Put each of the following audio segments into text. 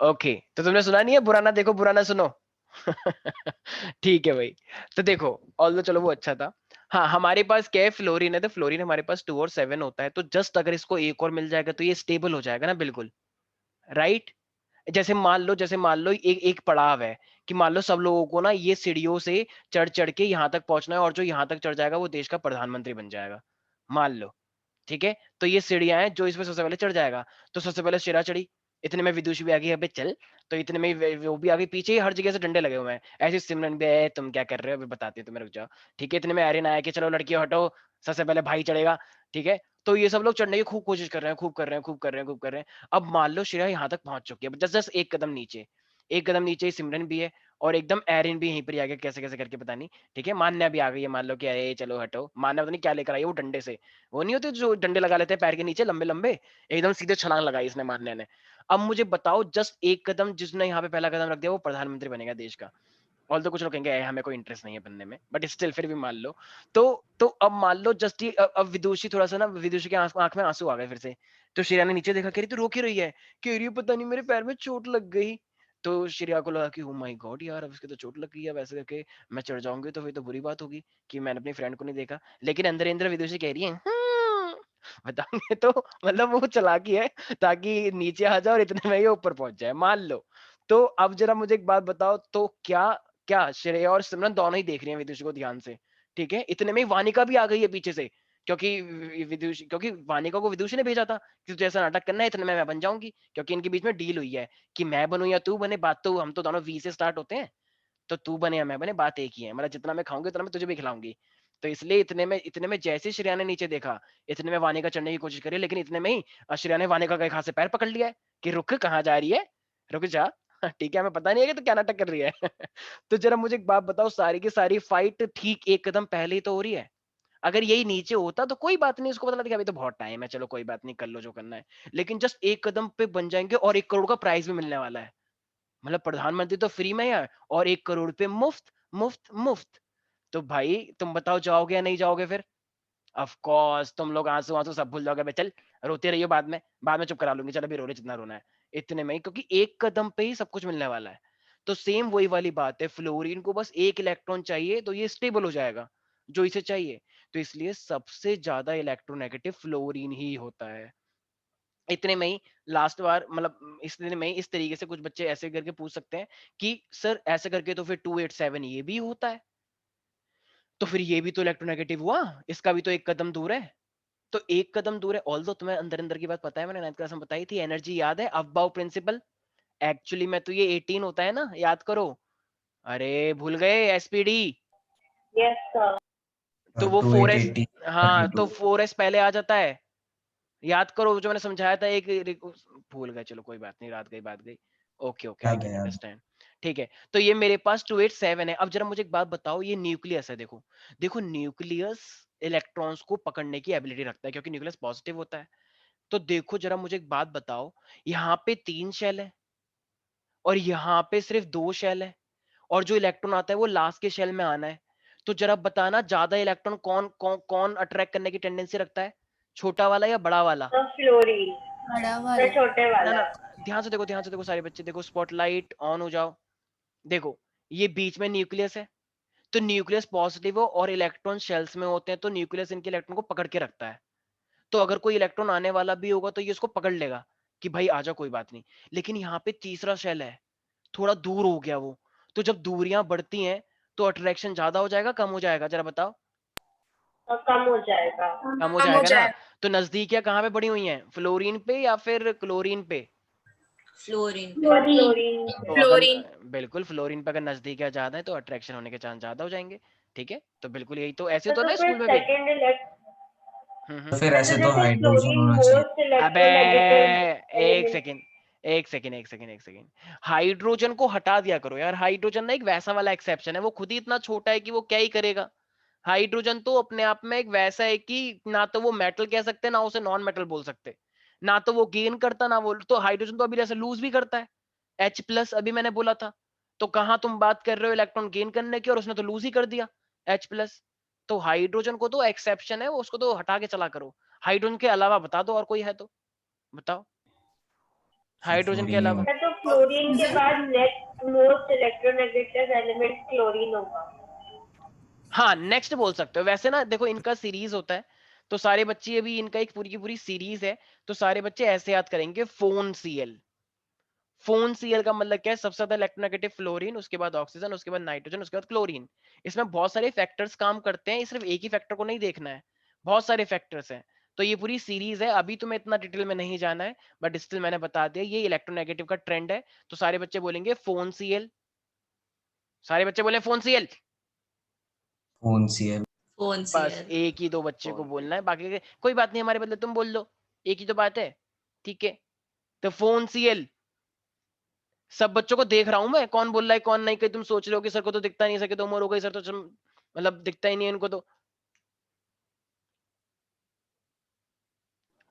Okay, तो तुमने सुना नहीं है बुरा ना देखो बुरा ना सुनो। ठीक है भाई। तो देखो, ऑल्दो चलो वो अच्छा था। हाँ, हमारे पास क्या है, फ्लोरीन है, तो फ्लोरीन हमारे पास 2 और 7 होता है, तो जस्ट अगर इसको एक और मिल जाएगा तो ये स्टेबल हो जाएगा ना, बिल्कुल। राइट। जैसे मान लो एक एक पड़ाव है, कि मान लो सब लोगों को ना ये सीढ़ियों से चढ़ चढ़ के यहां तक पहुंचना है, और जो यहां तक चढ़ जाएगा वो देश का प्रधानमंत्री बन जाएगा, मान लो। ठीक है, तो ये सीढ़ियां हैं, जो इसमें सबसे पहले चढ़ जाएगा। तो सबसे पहले शिरा चढ़ी, इतने में विदुषी भी आ गई, अबे चल। तो इतने में वो भी आ गई, पीछे ही हर जगह से डंडे लगे हुए हैं, ऐसे सिमरन भी है, तुम क्या कर रहे हो अभी बताती हूँ तुम्हें, रुक जाओ। ठीक है, इतने में आर्यन आया कि चलो लड़कियों हटो, सबसे पहले भाई चढ़ेगा। ठीक है, तो ये सब लोग चढ़ने की खूब कोशिश कर रहे हैं, खूब कर रहे हैं, खूब कर रहे हैं, खूब कर रहे हैं। अब मान लो श्रेया यहाँ तक पहुंच चुकी है, जस्ट जस्ट एक कदम नीचे, एक कदम नीचे ही सिमरन भी है, और एकदम एरिन भी यहीं पर आ गया, कैसे कैसे करके पता नहीं। ठीक है, मान्या भी आ गई है, मान लो कि अरे चलो हटो, मान्या पता नहीं क्या लेकर आई है, वो डंडे से, वो नहीं होते जो डंडे लगा लेते हैं पैर के नीचे लंबे लंबे, एकदम सीधे छलांग लगाई इसने, मान्या ने। अब मुझे बताओ, जस्ट एक कदम जिसने यहाँ पे पहला कदम रख दिया, वो प्रधानमंत्री बनेगा देश का। ऑल तो कुछ लोग कहेंगे हमें कोई इंटरेस्ट नहीं है बनने में, बट स्टिल फिर भी मान लो। तो अब मान लो जस्ट अब विदुषी थोड़ा सा ना, विदुषी के आंख में आंसू आ गए फिर से। तो श्रेया ने नीचे देखा, कह रही तू रो क्यों रही है, कह रही है पता नहीं मेरे पैर में चोट लग गई। तो श्रेया को लगा कि ओ माय गॉड यार, अब इसके तो चोट लग गई है, वैसे करके मैं चढ़ जाऊंगी तो फिर तो बुरी बात होगी कि मैंने अपनी फ्रेंड को नहीं देखा। लेकिन अंदर अंदर विदुषी कह रही है बताऊंगे तो, मतलब वो चालाकी है, ताकि नीचे आ जाए और इतने में ये ऊपर पहुंच जाए, मान लो। तो अब जरा मुझे एक बात बताओ, तो क्या क्या श्रेया और सिमरन दोनों ही देख रही हैं विदुषी को ध्यान से। ठीक है, इतने में ही वानिका भी आ गई है पीछे से, क्योंकि वानिका को विदुषी ने भेजा था कि तुझे ऐसा नाटक करना है, इतने में मैं बन जाऊंगी, क्योंकि इनके बीच में डील हुई है कि मैं बनूं या तू बने, बात तो हम तो दोनों वी से स्टार्ट होते हैं, तो तू बने या मैं बने, बात एक ही है, मतलब जितना मैं खाऊंगी उतना मैं तुझे भी खिलाऊंगी। तो इसलिए इतने में जैसे श्रेया ने नीचे देखा, इतने में वानिका चढ़ने की कोशिश करी, लेकिन इतने में ही श्रेया ने वानिका का एक हाथ से पैर पकड़ लिया है कि रुक, कहाँ जा रही है, रुक जा। ठीक है, हमें पता नहीं है कि तू क्या नाटक कर रही है। तो जरा मुझे एक बात बताओ, सारी की सारी फाइट ठीक एक कदम पहले ही तो हो रही है। अगर यही नीचे होता तो कोई बात नहीं, उसको पता लगता कि अभी तो बहुत टाइम है, चलो कोई बात नहीं, कर लो जो करना है। लेकिन जस्ट एक कदम पे बन जाएंगे, और 1 करोड़ का प्राइज भी मिलने वाला है। मतलब प्रधानमंत्री तो फ्री में है, और 1 करोड़ पे मुफ्त, मुफ्त, मुफ्त। तो भाई तुम बताओ, जाओगे या नहीं जाओगे फिर। ऑफ कोर्स तुम लोग आंसू आंसू सब भूल जाओगे, चल रोते रहियो, बाद में चुप करा लूंगी, चल अभी रो रहे जितना रोना है। इतने में ही, क्योंकि एक कदम पे ही सब कुछ मिलने वाला है। तो सेम वही वाली बात है, फ्लोरीन को बस एक इलेक्ट्रॉन चाहिए तो ये स्टेबल हो जाएगा, जो इसे चाहिए। तो इसलिए सबसे ज्यादा इलेक्ट्रोनेगेटिव फ्लोरीन ही होता है। इतने में ही लास्ट बार, मतलब इतने में ही इस तरीके से कुछ बच्चे ऐसे करके पूछ सकते हैं कि सर ऐसे करके तो फिर 287 ये भी होता है, तो फिर ये भी तो इलेक्ट्रोनेगेटिव हुआ, इसका भी तो एक कदम दूर है। तो एक कदम दूर है, ऑल दो तुम्हें अंदर अंदर की बात पता है, मैंने 9th क्लास में बताई थी, एनर्जी याद है, अफबाउ प्रिंसिपल। एक्चुअली में तो ये 18 होता है ना, याद करो। अरे भूल गए, एसपीडी। Yes sir. तो वो टू एट 4s, एटी हाँ तो 32। 4s पहले आ जाता है। याद करो जो मैंने समझाया था, भूल गए, चलो कोई बात नहीं, रात गई बात गई। ओके ओके, आई याद है कैन याद। अंडरस्टैंड। ठीक है, तो ये मेरे पास 287 है। अब जरा मुझे एक बात बताओ, ये न्यूक्लियस है, देखो देखो न्यूक्लियस इलेक्ट्रॉन्स को पकड़ने की एबिलिटी रखता है, क्योंकि न्यूक्लियस पॉजिटिव होता है। तो देखो जरा मुझे एक बात बताओ, यहाँ पे 3 शेल है, और यहाँ पे सिर्फ 2 शेल है, और जो इलेक्ट्रॉन आता है वो लास्ट के शेल में आना है। तो जरा बताना, ज्यादा इलेक्ट्रॉन कौन कौन कौन अट्रैक्ट करने की टेंडेंसी रखता है, छोटा वाला या बड़ा वाला। Sir fluorine. बड़ा सर वाला। छोटे ना वाला। ना, ध्यान से देखो सारे बच्चे, देखो स्पॉटलाइट ऑन हो जाओ। देखो, ये बीच में न्यूक्लियस है, तो न्यूक्लियस पॉजिटिव हो और इलेक्ट्रॉन शेल्स में होते हैं, तो न्यूक्लियस इनके इलेक्ट्रॉन को पकड़ के रखता है। तो अगर कोई इलेक्ट्रॉन आने वाला भी होगा तो ये उसको पकड़ लेगा कि भाई आ जाओ, कोई बात नहीं। लेकिन यहाँ पे तीसरा शेल है, थोड़ा दूर हो गया वो। तो जब दूरियां बढ़ती हैं तो अट्रैक्शन ज्यादा हो जाएगा, कम हो जाएगा, जरा बताओ। कम हो जाएगा। कम हो कम हो जाएगा ना। जाएगा। तो नजदीकियां कहाँ पे बढ़ी हुई हैं, फ्लोरीन पे या फिर क्लोरीन पे। फ्लोरीन पे। सर फ्लोरीन तो पे। अगर फ्लोरीन। बिल्कुल फ्लोरीन पे अगर नजदीकियां ज्यादा है तो अट्रैक्शन होने के चांस ज्यादा हो जाएंगे। ठीक है, तो बिल्कुल यही तो, ऐसे सर तो तो होता है फिर स्कूल में भी। सेकंड इलेक्ट फिर सर तो ऐसे तो जैसे हाइड्रोजन फ्लोरीन होना चाहिए। मोस्ट अबे इलेक्ट्रोनेगेटिव एक एलिमेंट। सेकेंड, एक सेकेंड, हाइड्रोजन को हटा दिया करो यार। हाइड्रोजन ना एक वैसा वाला एक्सेप्शन है, वो खुद ही इतना छोटा है कि वो क्या ही करेगा। हाइड्रोजन तो अपने आप में एक वैसा है कि ना तो वो मेटल कह सकते ना उसे नॉन मेटल बोल सकते, ना तो वो गेन करता ना वो, तो हाइड्रोजन तो अभी जैसे लूज भी करता है। H+ अभी मैंने बोला था, तो कहां तुम बात कर रहे हो इलेक्ट्रॉन गेन करने की, और उसने तो लूज ही कर दिया H+। तो हाइड्रोजन को तो एक्सेप्शन है, वो उसको तो हटा के चला करो। हाइड्रोजन के अलावा बता दो और कोई है तो बताओ। हाइड्रोजन के फ्लोरीन अलावा? तो फ्लोरीन के बाद next most electronegative element chlorine होगा। हाँ नेक्स्ट बोल सकते हो। वैसे ना देखो इनका सीरीज होता है, तो सारे बच्चे अभी इनका एक पूरी की पूरी सीरीज है, तो सारे बच्चे ऐसे याद करेंगे फोन सीएल। फोन सीएल का मतलब क्या है? सबसे ज्यादा इलेक्ट्रोनेगेटिव फ्लोरीन, उसके बाद ऑक्सीजन, उसके बाद नाइट्रोजन, उसके बाद क्लोरीन। इसमें बहुत सारे फैक्टर्स काम करते हैं, सिर्फ एक ही फैक्टर को नहीं देखना है, बहुत सारे फैक्टर्स हैं। तो ये पूरी सीरीज है, अभी तुम्हें इतना डिटेल में नहीं जाना है, बट स्टिल मैंने बता दिया ये इलेक्ट्रोनेगेटिव का ट्रेंड है। तो सारे बच्चे बोलेंगे फोन सीएल, सारे बच्चे बोले phone CL. Phone CL. Phone बस सीएल। एक ही दो बच्चे को बोलना है, बाकी के कोई बात नहीं, हमारे बदले तुम बोल दो, एक ही तो बात है। ठीक है, तो फोन सीएल। सब बच्चों को देख रहा हूं मैं, कौन बोल रहा है कौन नहीं। कहीं तुम सोच रहे हो कि सर को तो दिखता नहीं, सर की तो उम्र हो गई, सर तो मतलब दिखता ही नहीं है इनको तो।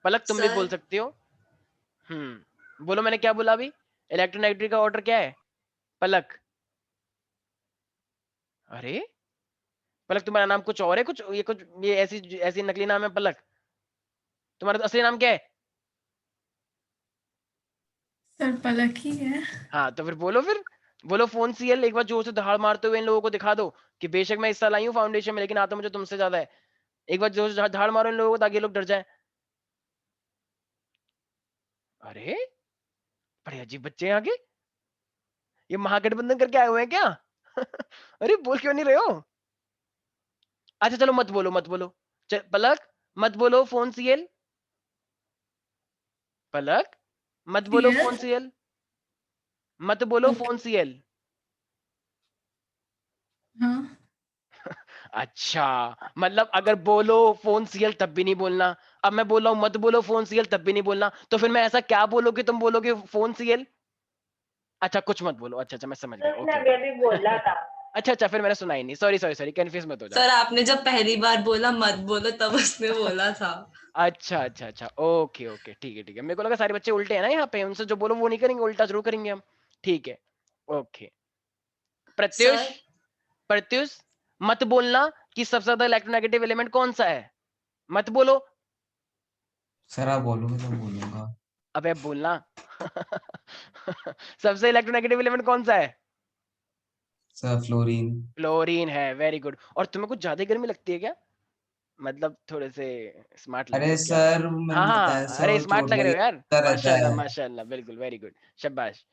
पलक तुम भी बोल सर सकती हो। बोलो मैंने क्या बोला अभी? इलेक्ट्रोनेगेटिव का ऑर्डर क्या है पलक? अरे पलक तुम्हारा नाम कुछ और है, कुछ ये ऐसी ऐसी नकली नाम है पलक? तुम्हारा तो असली नाम क्या है? सर पलक ही है। हाँ तो फिर बोलो फोन सीएल एक बार जोर से दहाड़ मारते हुए इन लोगों को दिखा दो कि बेशक मैं हिस्सा लाई हूँ फाउंडेशन में, लेकिन आता मुझे तुमसे ज्यादा है। एक बार जोर से दहाड़ मारो इन लोगों को ताकि ये लोग डर जाए। अरे बड़े अजीब बच्चे हैं आगे, ये महागठबंधन करके आए हुए हैं क्या? अरे बोल क्यों नहीं रहे हो? अच्छा चलो मत बोलो मत बोलो। पलक मत बोलो फोन सीएल। पलक मत बोलो सीएल। फोन सीएल, मत बोलो ओके। Phone CL. हाँ। अच्छा मतलब अगर बोलो फोन सीएल तब भी नहीं बोलना, अब मैं बोल रहा हूं मत बोलो फोन सीएल तब भी नहीं बोलना, तो फिर मैं ऐसा क्या बोलो कि तुम बोलोगे फोन सीएल? अच्छा कुछ मत बोलो, अच्छा अच्छा मैं समझ तो गया, उसने ओके अभी ओके। अभी बोला था। अच्छा अच्छा फिर मैंने सुना ही नहीं, सॉरी सॉरी सॉरी, कंफ्यूज मत हो जाओ। सर आपने जब पहली बार बोला मत बोलो तब उसने बोला था। अच्छा अच्छा अच्छा ओके ओके ठीक है, मेरे को लगा सारे बच्चे उल्टे हैं ना यहाँ पे, उनसे जो बोलो वो नहीं करेंगे, उल्टा जरूर करेंगे हम। ठीक है ओके। प्रत्युष, सर प्रत्युष मत बोलना कि सबसे ज्यादा इलेक्ट्रोनेगेटिव एलिमेंट कौन सा है, मत बोलो। सर आप बोलोगे तो बोलूंगा। अबे बोलना। सबसे इलेक्ट्रोनेगेटिव एलिमेंट कौन सा है? Sir fluorine. फ्लोरीन है, वेरी गुड। और तुम्हें कुछ ज्यादा गर्मी लगती है क्या? मतलब थोड़े से स्मार्ट लग रहे अरे हो क्या? सर हाँ मैंने बताया हाँ अरे सर स्मार्ट चोट लग रहे हो यार, लगता रहता माशाल्लाह है। माशाल्लाह, बिल्कुल वेरी गुड, शाबाश।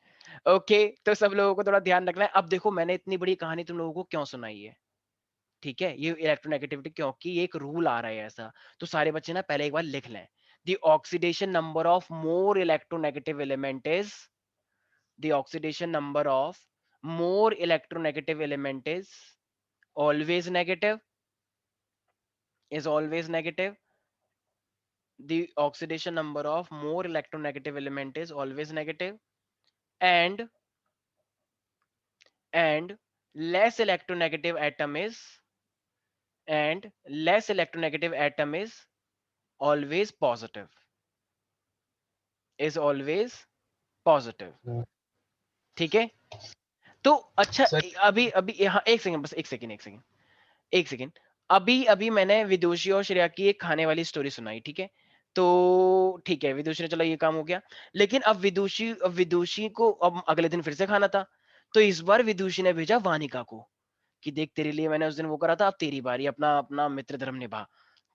ओके तो सब लोगों को थोड़ा ध्यान रखना है। अब देखो मैंने इतनी बड़ी कहानी तुम लोगों को क्यों सुनाई है, ठीक है, ये इलेक्ट्रोनेगेटिविटी क्योंकि ये एक रूल आ रहा है ऐसा। तो सारे बच्चे ना पहले एक बार लिख लें, the oxidation number of more electronegative element is, the oxidation number of more electronegative element is always negative, is always negative. The oxidation number of more electronegative element is always negative, and and less electronegative atom is, and less electronegative atom is always positive, is always positive। ठीक है, तो अच्छा अभी अभी यहाँ एक second, बस एक सेकंड एक सेकंड एक सेकंड। अभी अभी मैंने विदुषी और श्रेया की एक खाने वाली स्टोरी सुनाई, ठीक है, तो ठीक है विदुषी ने, चलो ये काम हो गया। लेकिन अब विदुषी को अब अगले दिन फिर से खाना था, तो इस बार विदुषी ने भेजा वानिका को कि देख तेरे लिए मैंने उस दिन वो करा था, अब तेरी बारी, अपना अपना मित्र धर्म निभा।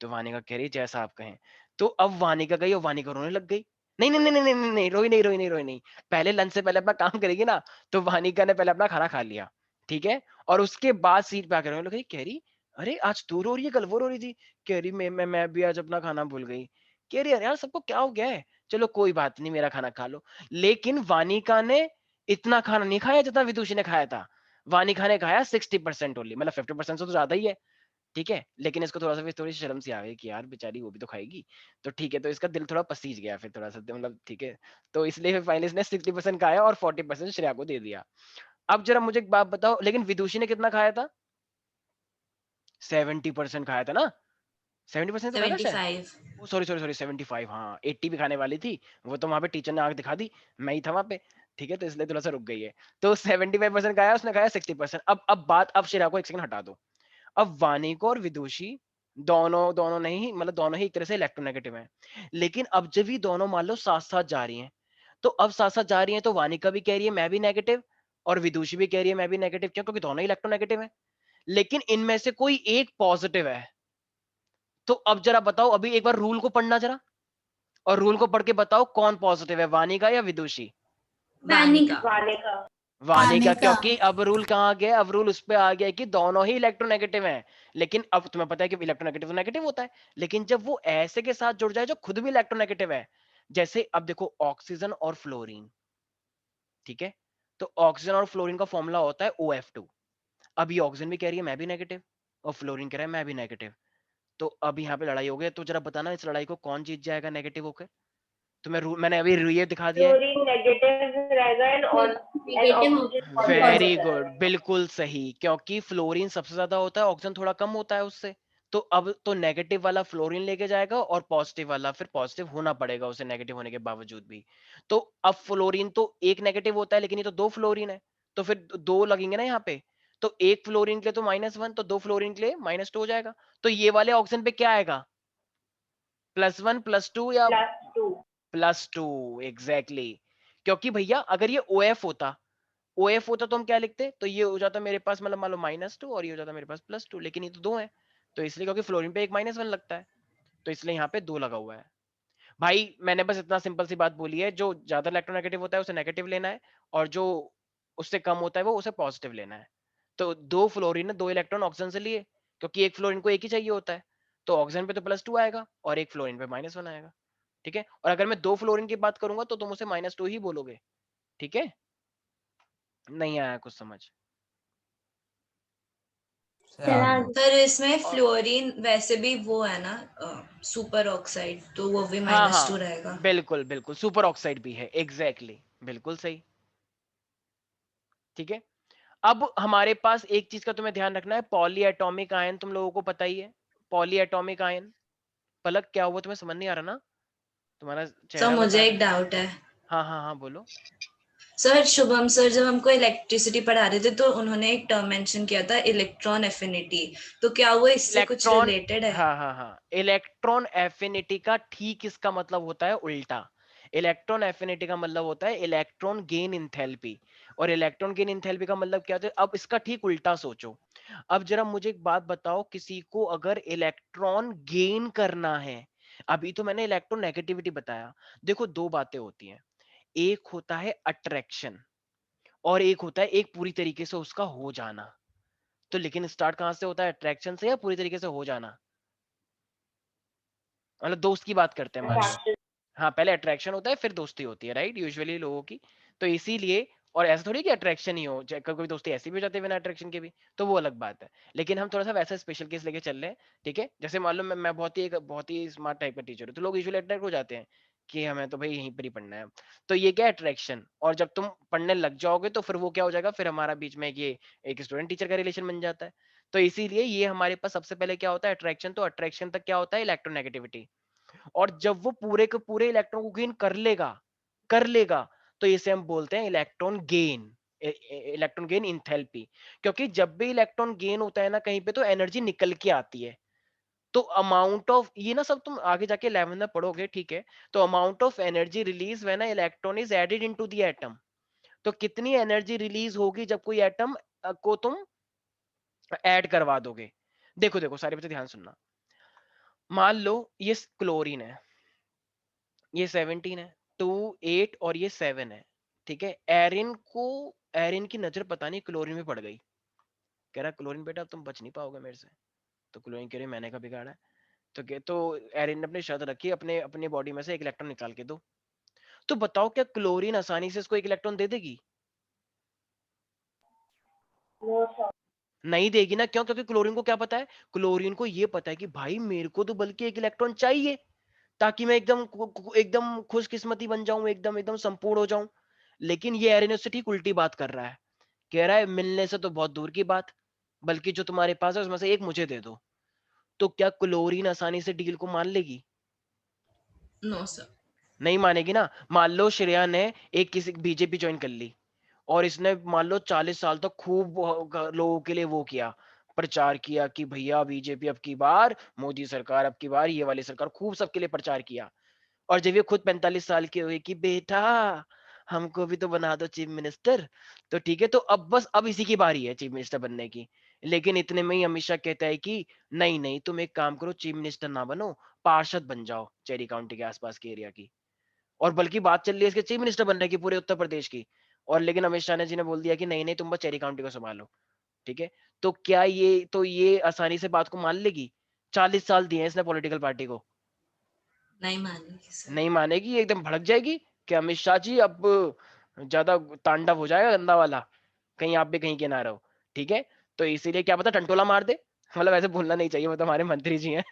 तो वानिका कह रही जैसा आप कहें। तो अब वानिका गई और वानिका रोने लग गई। नहीं नहीं नहीं नहीं नहीं नहीं, रोई नहीं रोई नहीं रोई नहीं, पहले लंच से पहले अपना काम करेगी ना। तो वानिका ने पहले अपना खाना खा लिया, ठीक है, और उसके बाद सीट पे आकर रोने लगी, कह रही अरे आज तू रो रही है, कल वो रो रही थी। कह रही मैं भी आज अपना खाना भूल गई। कह रही अरे यार सबको क्या हो गया है, चलो कोई बात नहीं मेरा खाना खा लो। लेकिन वानिका ने इतना खाना नहीं खाया जितना विदुषी ने खाया था। वानिका ने खाया 60% ओनली, मतलब 50% से तो ज्यादा ही है, ठीक है, लेकिन इसको थोड़ा सा फिर थोड़ी सी शर्म सी आ गई कि यार बेचारी वो भी तो खाएगी। तो ठीक है, तो इसका दिल थोड़ा पसीज गया फिर थोड़ा सा, मतलब ठीक है। तो इसलिए फिर फाइनली इसने 60% खाया और 40% श्रेया को दे दिया। अब जरा मुझे एक बात बताओ, लेकिन विदुषी ने कितना खाया था? 70% खाया था ना, 70% तो खाया था शायद। 75। सॉरी सॉरी सॉरी 75, हाँ 80 भी खाने वाली थी। वो तो वहां पे टीचर ने आग दिखा दी, मैं ही था वहां पे, ठीक है, तो इसलिए थोड़ा सा रुक गई है। तो 75% खाया, उसने खाया 60%। अब बात, अब श्रेया को एक सेकंड हटा दो। अब वानिको और विदुषी दोनों दोनों नहीं, मतलब दोनों ही एक तरह से इलेक्ट्रोनेगेटिव हैं। लेकिन अब जब ये दोनों मान लो साथ साथ जा रही हैं, तो अब साथ साथ जा रही है, तो वानिका भी कह रही है मैं भी नेगेटिव, और विदुषी भी कह रही है मैं भी नेगेटिव। क्यों? क्योंकि दोनों इलेक्ट्रोनेगेटिव है, लेकिन इनमें से कोई एक पॉजिटिव है। तो अब जरा बताओ, अभी एक बार रूल को पढ़ना जरा, और रूल को पढ़ के बताओ कौन पॉजिटिव है, वानिका या विदुषी? वानिका। वानिका। वानिका, वानिका। क्योंकि अब रूल कहाँ गया, अब रूल उस पे आ गया कि दोनों ही इलेक्ट्रोनेगेटिव हैं। लेकिन अब तुम्हें पता है कि इलेक्ट्रोनेगेटिव तो नेगेटिव होता है, लेकिन जब वो ऐसे के साथ जुड़ जाए जो खुद भी इलेक्ट्रोनेगेटिव है, जैसे अब देखो ऑक्सीजन और फ्लोरीन, ठीक है, तो ऑक्सीजन और फ्लोरीन का फॉर्मूला होता है OF2। अब ये ऑक्सीजन भी कह रही है मैं भी नेगेटिव, और फ्लोरीन कह रहा है मैं भी नेगेटिव। तो अब यहाँ पे लड़ाई हो गई, तो जरा बताना इस लड़ाई को कौन जीत जाएगा नेगेटिव होकर? तो मैंने अभी ये दिखा दिया है। फ्लोरीन नेगेटिव रहेगा and negative oxygen very positive good, रहेगा। बिल्कुल सही, क्योंकि फ्लोरीन सबसे ज्यादा होता है, ऑक्सीजन थोड़ा कम होता है उससे। तो अब तो नेगेटिव वाला फ्लोरीन लेके जाएगा, और पॉजिटिव वाला फिर पॉजिटिव होना पड़ेगा उसे नेगेटिव होने के बावजूद भी। तो अब फ्लोरीन तो एक नेगेटिव होता है, लेकिन ये तो दो फ्लोरीन है, तो फिर दो लगेंगे ना यहाँ पे। तो एक फ्लोरीन के लिए तो -1, तो दो फ्लोरीन के लिए -2 हो जाएगा। तो ये वाले ऑक्सीजन पे क्या आएगा, +1 +2 या +2। +2? एग्जैक्टली, क्योंकि भैया अगर ये OF होता तो हम क्या लिखते, तो ये हो जाता मेरे पास, मतलब मान लो -2, और ये हो जाता मेरे पास +2, लेकिन ये तो दो है। तो इसलिए क्योंकि फ्लोरीन पे एक -1 लगता है, तो इसलिए यहाँ पे 2 लगा हुआ है। भाई मैंने बस इतना सिंपल सी बात बोली है, जो ज्यादा इलेक्ट्रोनेगेटिव होता है उसे नेगेटिव लेना है, और जो उससे कम होता है वो उसे पॉजिटिव लेना है। तो दो फ्लोरीन ने 2 इलेक्ट्रॉन ऑक्सीजन से लिए, क्योंकि एक फ्लोरीन को एक ही चाहिए होता है, तो ऑक्सीजन पे तो +2 आएगा, और एक फ्लोरीन पे -1 आएगा। ठीक है, और अगर मैं दो फ्लोरीन की बात करूंगा तो तुम उसे -2 ही बोलोगे। ठीक है, नहीं आया कुछ समझ? सर आप बोलो। पर इसमें और फ्लोरीन वैसे भी वो है ना, सुपर ऑक्साइड, तो वो भी हाँ -2 हाँ, रहेगा। बिल्कुल बिल्कुल, सुपर ऑक्साइड भी है, एग्जैक्टली, बिल्कुल सही। ठीक है, अब हमारे पास एक चीज का तुम्हें ध्यान रखना है, पॉली एटॉमिक आयन तुम लोगों को पता ही है। पॉली एटॉमिक आयन, पलक क्या हुआ, तुम्हें समझ नहीं आ रहा ना? तुम्हारा सर चेहरा मुझे बता रहा एक है। डाउट है। हाँ हाँ हाँ, बोलो। सर शुभम सर जब हमको इलेक्ट्रिसिटी पढ़ा रहे थे तो उन्होंने एक टर्म मेंशन किया था, इलेक्ट्रॉन एफिनिटी। तो क्या वो इससे कुछ इलेक्ट्रॉन, रिलेटेड है? हाँ हाँ हाँ, इलेक्ट्रॉन एफिनिटी का ठीक इसका मतलब होता है उल्टा। इलेक्ट्रॉन एफिनिटी का मतलब होता है इलेक्ट्रॉन गेन इंथैल्पी, और इलेक्ट्रॉन गेन इंथैल्पी का मतलब क्या होता है? अब इसका ठीक उल्टा सोचो। अब जरा मुझे एक बात बताओ, किसी को अगर इलेक्ट्रॉन गेन करना है, अभी तो मैंने इलेक्ट्रॉन नेगेटिविटी बताया। देखो दो बातें होती हैं, एक होता है अट्रैक्शन, और एक होता है एक पूरी तरीके से उसका हो जाना। तो लेकिन स्टार्ट कहां से होता है, अट्रैक्शन से या पूरी तरीके से हो जाना? मतलब दोस्त की बात करते हैं मान लो। अट्रैक्शन। हाँ, पहले अट्रैक्शन होता है फिर दोस्ती होती है, राइट, यूजुअली लोगों की। तो इसीलिए, और ऐसा थोड़ी कि अट्रैक्शन ही हो, कभी कोई दोस्ती ऐसी भी हो जाती है बिना अट्रैक्शन के भी, तो वो अलग बात है। लेकिन हम थोड़ा सा वैसा स्पेशल केस लेके चल रहे हैं। ठीक है, जैसे मान लो मैं बहुत ही स्मार्ट टाइप का टीचर हूँ, तो लोग यूजुअली अट्रैक्ट हो जाते हैं कि हमें तो भाई यहीं पर ही पढ़ना है। तो ये क्या है, अट्रैक्शन। और जब तुम पढ़ने लग जाओगे तो फिर वो क्या हो जाएगा, फिर हमारा बीच में ये एक स्टूडेंट टीचर का रिलेशन बन जाता है। तो इसीलिए ये हमारे पास सबसे पहले क्या होता है, अट्रैक्शन। तो अट्रैक्शन तक क्या होता है, इलेक्ट्रोनेगेटिविटी। और जब वो पूरे के पूरे इलेक्ट्रॉन को गेन कर लेगा, तो इसे हम बोलते हैं electron gain, electron gain enthalpy. क्योंकि जब भी इलेक्ट्रॉन गेन होता है ना कहीं पे, तो एनर्जी निकल के आती है। तो अमाउंट ऑफ, ये ना सब तुम आगे जाके 11 में पढ़ोगे, ठीक है। तो amount of energy release when a electron is added into the atom. तो कितनी एनर्जी रिलीज होगी जब कोई एटम को तुम ऐड करवा दोगे। देखो देखो सारे बच्चे ध्यान सुनना, मान लो ये क्लोरीन है, ये 17 है, 2 8 और ये 7 है। ठीक है, एरिन की नजर पता नहीं क्लोरीन में पड़ गई। कह रहा क्लोरीन बेटा अब तुम बच नहीं पाओगे मेरे से। तो क्लोरीन कह रही मैंने क्या बिगाड़ा है? तो एरिन ने अपनी शर्त रखी, अपने अपनी बॉडी में से एक इलेक्ट्रॉन निकाल के दो। तो बताओ क्या क्लोरीन आसानी से इसको एक इलेक्ट्रॉन दे देगी? No sir. नहीं देगी ना। क्यों? क्योंकि क्लोरीन को क्या पता है, क्लोरीन को ये पता है कि भाई मेरे को तो बल्कि एक इलेक्ट्रॉन चाहिए, ताकि मैं एकदम खुशकिस्मती बन जाऊं, एकदम एकदम संपूर्ण हो जाऊं। लेकिन ये एरिन उससे ठीक उल्टी बात कर रहा है, कह रहा है मिलने से तो बहुत दूर की बात, बल्कि जो तुम्हारे पास है उसमें से एक मुझे दे दो। तो क्या क्लोरीन आसानी से डील को मान लेगी? No sir. नहीं मानेगी ना। मान लो श्रेया ने एक किसी बीजेपी ज्वाइन कर ली, और इसने मान लो 40 साल तक खूब लोगों के लिए वो किया, प्रचार किया कि भैया बीजेपी अब की बार, मोदी सरकार अब की बार, ये वाली सरकार, खूब सबके लिए प्रचार किया। और जब ये खुद 45 साल की हुई कि बेटा हमको भी तो बना दो चीफ मिनिस्टर, तो ठीक है, तो अब बस अब इसी की बारी है चीफ मिनिस्टर बनने की। लेकिन इतने में ही अमित शाह कहता है कि नहीं नहीं, तुम एक काम करो, चीफ मिनिस्टर ना बनो, पार्षद बन जाओ चेरी काउंटी के आसपास के एरिया की। और बल्कि बात चल रही है इसके चीफ मिनिस्टर बनने की पूरे उत्तर प्रदेश की। और लेकिन अमित शाह ने जी ने बोल दिया कि नहीं नहीं, तुम बस चेरी काउंटी को संभालो। ठीक है, तो क्या ये आसानी से बात को मान लेगी? 40 साल दिए हैं इसने पॉलिटिकल पार्टी को। नहीं मानेगी सर। नहीं मानेगी, ये एकदम भड़क जाएगी कि अमित शाह जी अब ज्यादा तांडव हो जाएगा गंदा वाला, कहीं आप भी कहीं के ना रहो। ठीक है, तो इसीलिए क्या पता टंटोला मार दे। मतलब ऐसे बोलना नहीं चाहिए, वो तो हमारे मंत्री जी हैं।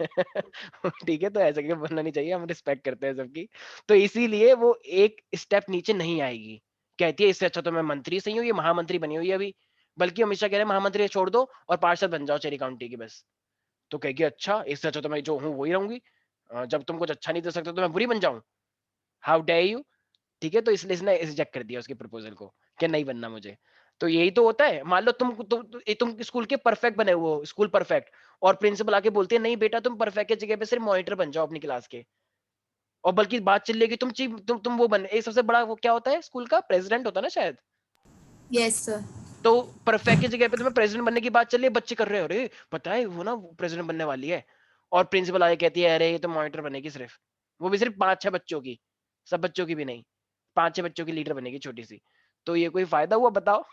ठीक है, तो ऐसे क्यों बोलना नहीं चाहिए, हम रिस्पेक्ट करते हैं सबकी। तो इसीलिए वो एक स्टेप नीचे नहीं आएगी, कहती है इससे अच्छा तो मैं मंत्री सही हूँ, ये महामंत्री बनी हुई है अभी। बल्कि अमित शाह कह रहे हैं महामंत्री छोड़ दो और पार्षद बन जाओ चेरी काउंटी की बस। तो कहेगी अच्छा, इससे अच्छा तो मैं जो हूँ वही रहूंगी, जब तुम कुछ अच्छा नहीं दे सकते तो मैं बुरी बन जाऊं, हाउ डेयर यू। ठीक है, तो इसलिए इसने रिजेक्ट कर दिया उसके प्रपोजल को कि नहीं बनना मुझे। तो यही तो होता है, मान लो तुम स्कूल के परफेक्ट बने हुए हो, स्कूल परफेक्ट, और प्रिंसिपल आके बोलती है नहीं बेटा तुम परफेक्ट की जगह पे सिर्फ मॉनिटर बन जाओ अपनी क्लास के। और बल्कि बात चल रही है कि तुम चीफ तुम वो बन, एक सबसे बड़ा वो क्या होता है स्कूल का, प्रेसिडेंट होता है ना शायद। Yes sir. तो परफेक्ट की जगह पे तुम्हें प्रेसिडेंट बनने की बात चल रही है, बच्चे कर रहे हो अरे पता है वो ना प्रेसिडेंट बनने वाली है। और प्रिंसिपल आके कहती है अरे ये तो मॉनिटर बनेगी सिर्फ, वो भी सिर्फ 5-6 बच्चों की, सब बच्चों की भी नहीं, 5-6 बच्चों की लीडर बनेगी छोटी सी। तो ये कोई फायदा हुआ बताओ?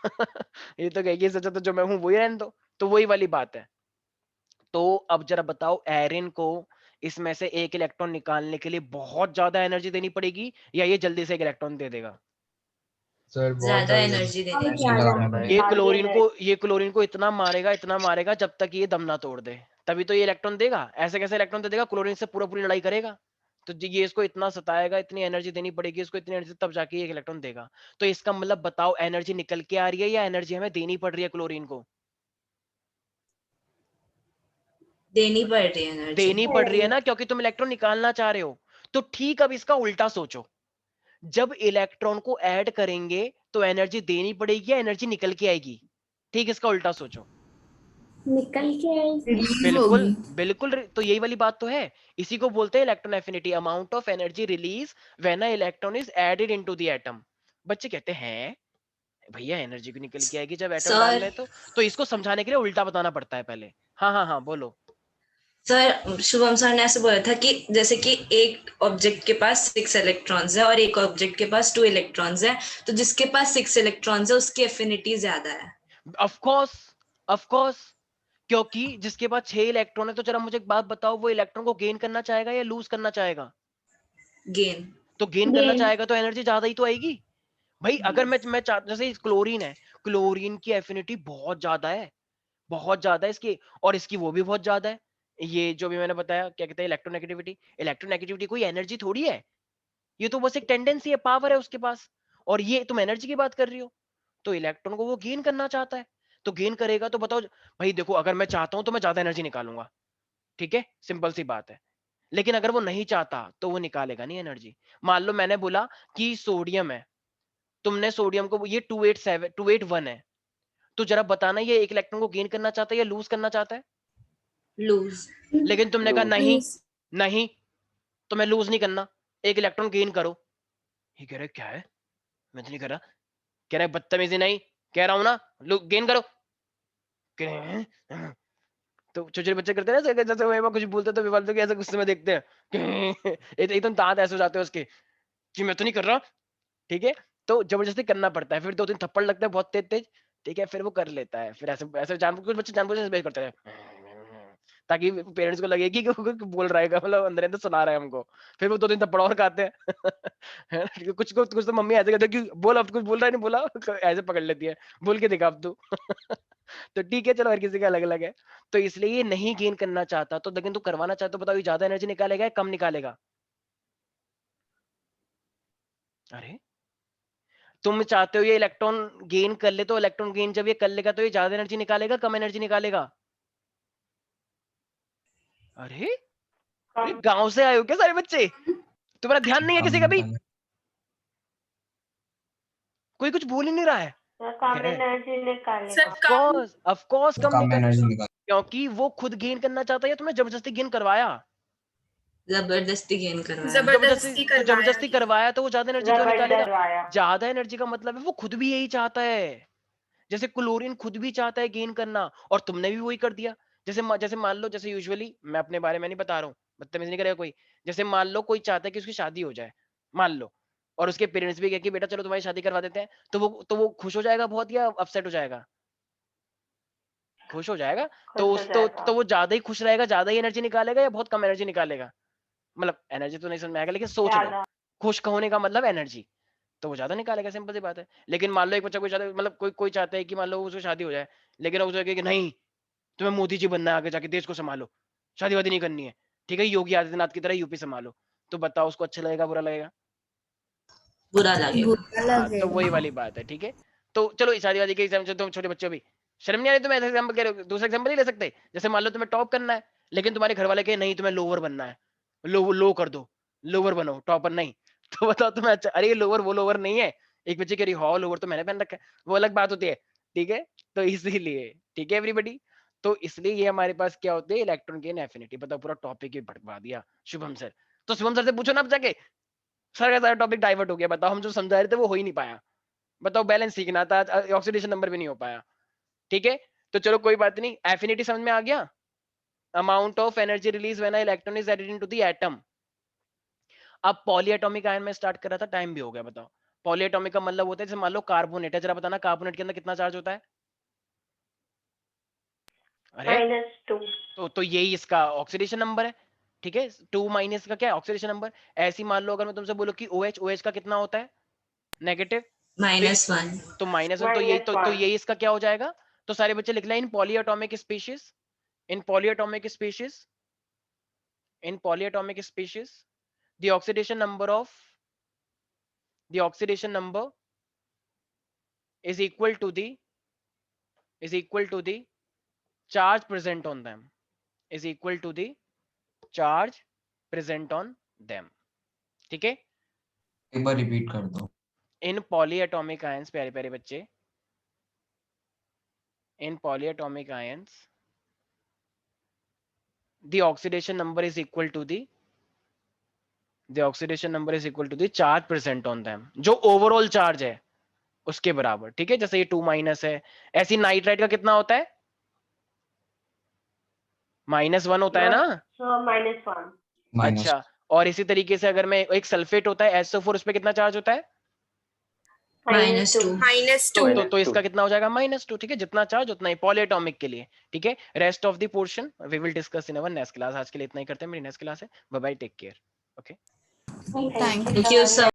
ये तो कहेगी सच तो जो मैं हूँ वही रहने दो। तो वही वाली बात है। तो अब जरा बताओ, एरिन को इसमें से एक इलेक्ट्रॉन निकालने के लिए बहुत ज्यादा एनर्जी देनी पड़ेगी या ये जल्दी से एक इलेक्ट्रॉन दे देगा? सर बहुत ज्यादा ज्यादा एनर्जी हम देनी प्रेशर लगाना ज्यादा पड़ेगा। ये क्लोरीन को इतना मारेगा जब तक ये दम ना तोड़ दे, तभी तो ये इलेक्ट्रॉन देगा। ऐसे कैसे इलेक्ट्रॉन दे देगा? क्लोरीन से पूरी लड़ाई करेगा। तो ये इसको इतना सताएगा, इतनी एनर्जी देनी पड़ेगी इसको, इतनी एनर्जी तब जाके ये एक इलेक्ट्रॉन देगा। तो इसका मतलब बताओ, एनर्जी निकल के आ रही है या एनर्जी हमें देनी पड़ रही है क्लोरीन को? देनी पड़ रही है एनर्जी। देनी पड़ रही है ना, क्योंकि तुम इलेक्ट्रॉन निकालना चाह रहे हो। तो ठीक, अब इसका उल्टा सोचो, जब इलेक्ट्रॉन को ऐड करेंगे तो एनर्जी देनी पड़ेगी या एनर्जी निकल के आएगी? ठीक, इसका उल्टा सोचो। निकल के आएगी। रिलीज बिल्कुल होगी। बिल्कुल, तो यही वाली बात तो है। इसी को बोलते हैं electron affinity, amount of energy release when a electron is added into the atom. बच्चे कहते हैं भैया एनर्जी क्यों निकल के आएगी जब एटम डाल सर रहे हैं? तो इसको समझाने के लिए उल्टा बताना पड़ता है पहले। हाँ हाँ हाँ बोलो। सर शुभम सर ने ऐसे बोला था कि जैसे कि एक ऑब्जेक्ट के पास 6 इलेक्ट्रॉन्स है और एक ऑब्जेक्ट के पास 2 इलेक्ट्रॉन्स है, तो जिसके पास 6 इलेक्ट्रॉन्स है उसकी एफिनिटी ज्यादा है। ऑफ कोर्स, ऑफ कोर्स, क्योंकि जिसके पास 6 इलेक्ट्रॉन है, तो जरा मुझे एक बात बताओ, वो इलेक्ट्रॉन को गेन करना चाहेगा या लूज करना चाहेगा? गेन। तो गेन करना गेन। चाहेगा तो एनर्जी ज्यादा ही तो आएगी। भाई अगर मैं जैसे क्लोरीन है, क्लोरीन की एफिनिटी बहुत ज्यादा है, बहुत ज्यादा है इसकी, और इसकी वो भी बहुत ज्यादा है। ये जो भी मैंने बताया क्या कहते हैं इलेक्ट्रोनेगेटिविटी, इलेक्ट्रोनेगेटिविटी कोई एनर्जी थोड़ी है, ये तो बस एक टेंडेंसी है, पावर है उसके पास। और ये तुम एनर्जी की बात कर रही हो। तो इलेक्ट्रॉन को वो गेन करना चाहता है, तो गेन करेगा तो बताओ। भाई देखो, अगर मैं चाहता हूं तो मैं ज्यादा एनर्जी निकालूंगा, ठीक है, सिंपल सी बात है। लेकिन अगर वो नहीं चाहता तो वो निकालेगा नहीं एनर्जी। मान लो मैंने बोला कि सोडियम है, तुमने सोडियम को, ये 281 है, तो जरा बताना ये एक इलेक्ट्रॉन को गेन करना चाहता है या लूज करना चाहता है? लूज। लेकिन तुमने कहा नहीं, लूज। नहीं, तो मैं लूज नहीं करना, एक इलेक्ट्रॉन गेन करो। ये कह रहे क्या है, मैं तो नहीं कर रहा। कह रहे बदतमीजी नहीं, कह रहा हूं ना, गेन करो। कह रहे हैं, तो छोटे बच्चे करते हैं ना, जैसे वो कुछ बोलते तो विवाल तो ऐसे गुस्से में देखते हैं। एकदम दांत ऐसे हो जाते हैं उसके कि मैं तो नहीं कर रहा। ठीक है, तो जबरदस्ती करना पड़ता है, फिर 2-3 थप्पड़ लगते हैं बहुत तेज तेज। ठीक है, फिर वो कर लेता है, फिर ऐसे ऐसे कुछ बच्चे जानबूझ के बेइज्जत करते हैं, ताकि पेरेंट्स को लगे कि बोल रहा है, मतलब अंदर अंदर सुना रहा है हमको। फिर वो 2-3 थप्पड़ और खाते हैं। है ना? कुछ तो मम्मी ऐसे कहते हैं कि बोल, अब कुछ बोल रहा है नहीं बोला, ऐसे पकड़ लेती है, बोल के दिखा अब तू। तो ठीक है, चलो हर किसी का अलग अलग है। तो इसलिए ये नहीं गेन करना चाहता, तो लेकिन तू करवाना चाहता, तो बताओ ये ज्यादा एनर्जी निकालेगा या कम निकालेगा? अरे तुम चाहते हो ये इलेक्ट्रॉन गेन कर ले, तो इलेक्ट्रॉन गेन जब ये कर लेगा तो ये ज्यादा एनर्जी निकालेगा कम एनर्जी निकालेगा? अरे ये गांव से आए हो क्या सारे बच्चे? तुम्हारा ध्यान नहीं है कम किसी का भी? निकाले। कोई कुछ बोल ही नहीं रहा है। कम एनर्जी निकालेगा। Sir of come. Course, of course तो कम कम एनर्जी निकालेगा, निकाले। क्योंकि वो खुद गेन करना चाहता है या तुमने जबरदस्ती गेन करवाया। जबरदस्ती गेन करवाया। जबरदस्ती तो जबरदस्ती करवाया तो वो ज्यादा एनर्जी क्यों निकालेगा? करवाया। ज्यादा एनर्जी का मतलब है वो खुद भी यही चाहता है। जैसे क्लोरीन खुद भी चाहता है गेन करना और तुमने भी वही कर दिया। जैसे मान लो, जैसे यूजुअली मैं अपने बारे में नहीं बता रहा हूँ, बदतमीजी नहीं करेगा कोई। जैसे मान लो कोई चाहता है कि उसकी शादी हो जाए, मान लो, और उसके पेरेंट्स भी कहे कि बेटा चलो तुम्हारी शादी करवा देते हैं, तो वो खुश हो जाएगा बहुत या अपसेट हो जाएगा? खुश हो जाएगा। तो वो ज्यादा ही खुश रहेगा, ज्यादा ही एनर्जी निकालेगा या बहुत कम एनर्जी निकालेगा? मतलब एनर्जी तो नहीं समझ में आएगा, लेकिन सोच लो, खुश होने का मतलब एनर्जी, तो वो ज्यादा निकालेगा, सिंपल सी बात है। लेकिन मान लो एक बच्चा कोई चाहता है, मतलब कोई चाहता है कि मान लो उसकी शादी हो जाए, लेकिन वो कहे कि नहीं तुम्हें मोदी जी बनना है, आगे जाके देश को संभालो, शादी वादी नहीं करनी है, ठीक है, योगी आदित्यनाथ की तरह यूपी संभालो, तो बताओ उसको अच्छा लगेगा बुरा लगेगा? बुरा लगेगा। बुरा हाँ, तो वही लगेगा। वाली बात है, ठीक है। तो चलो शादी वादी के एग्जाम से तुम छोटे बच्चों भी शर्म नहीं आ रही? तुम ऐसा एग्जाम्पल कह रहे हो, दूसरा एग्जाम्पल नहीं ले सकते? जैसे मान लो तुम्हें टॉप करना है, लेकिन तुम्हारे घर वाले कहे नहीं तुम्हें लोअर बनना है, लो कर दो, लोअर बनो, टॉपर नहीं। तो बताओ तुम्हें अच्छा, अरे लोअर वो लोअर नहीं है, एक बच्चे कह रही हो लोअर तो मैंने पहन रखा है, वो अलग बात होती है, ठीक है। तो इसीलिए, ठीक है एवरीबॉडी, तो इसलिए ये हमारे पास क्या होते हैं, इलेक्ट्रॉन गेन एफिनिटी। बताओ पूरा टॉपिक ही भटका दिया शुभम सर। तो शुभम सर से पूछो ना अब जाके, सर का सारा टॉपिक डाइवर्ट हो गया, बताओ हम जो समझा रहे थे वो हो ही नहीं पाया, बताओ बैलेंस सीखना था, ऑक्सीडेशन नंबर भी नहीं हो पाया, ठीक है। तो चलो कोई बात नहीं, एफिनिटी समझ में आ गया। Amount of energy release when a electron is added into the atom. अब पॉलीएटॉमिक आयन में स्टार्ट कर रहा था, टाइम भी हो गया, बताओ पॉलीएटॉमिक का मतलब होता है, जैसे मान लो कार्बोनेट है, जरा बताना कार्बोनेट के अंदर कितना चार्ज होता है? अरे -2। तो यही इसका ऑक्सीडेशन नंबर है, ठीक है। 2 माइनस का क्या है, ऑक्सीडेशन नंबर। ऐसी मान लो अगर मैं तुमसे बोलूं कि OH का कितना होता है, नेगेटिव, तो -1। तो -1, तो यही इसका क्या हो जाएगा? तो सारे बच्चे लिख लें, in polyatomic species, in polyatomic species, in polyatomic species the oxidation number of the oxidation number is equal to the charge present on them, is equal to the charge present on them, ठीक है। एक बार repeat कर दो। इन polyatomic ions, प्यारे प्यारे बच्चे, in polyatomic ions the oxidation number is equal to the oxidation number is equal to the charge present on them, जो overall charge है उसके बराबर, ठीक है। जैसे ये 2 माइनस है, ऐसी नाइट्राइट का कितना होता है? -1 होता है ना? -1। अच्छा, और इसी तरीके से अगर मैं, एक सल्फेट होता है SO4, उस पे कितना चार्ज होता है? -2। -2। तो इसका कितना हो जाएगा? -2, ठीक है। जितना चार्ज उतना ही पॉलीएटॉमिक के लिए, ठीक है। Rest of the portion we will discuss in our next class. आज के लिए इतना ही करते हैं, मेरी नेक्स्ट क्लास है। Bye bye, take care, okay. Thank you. Thank you sir.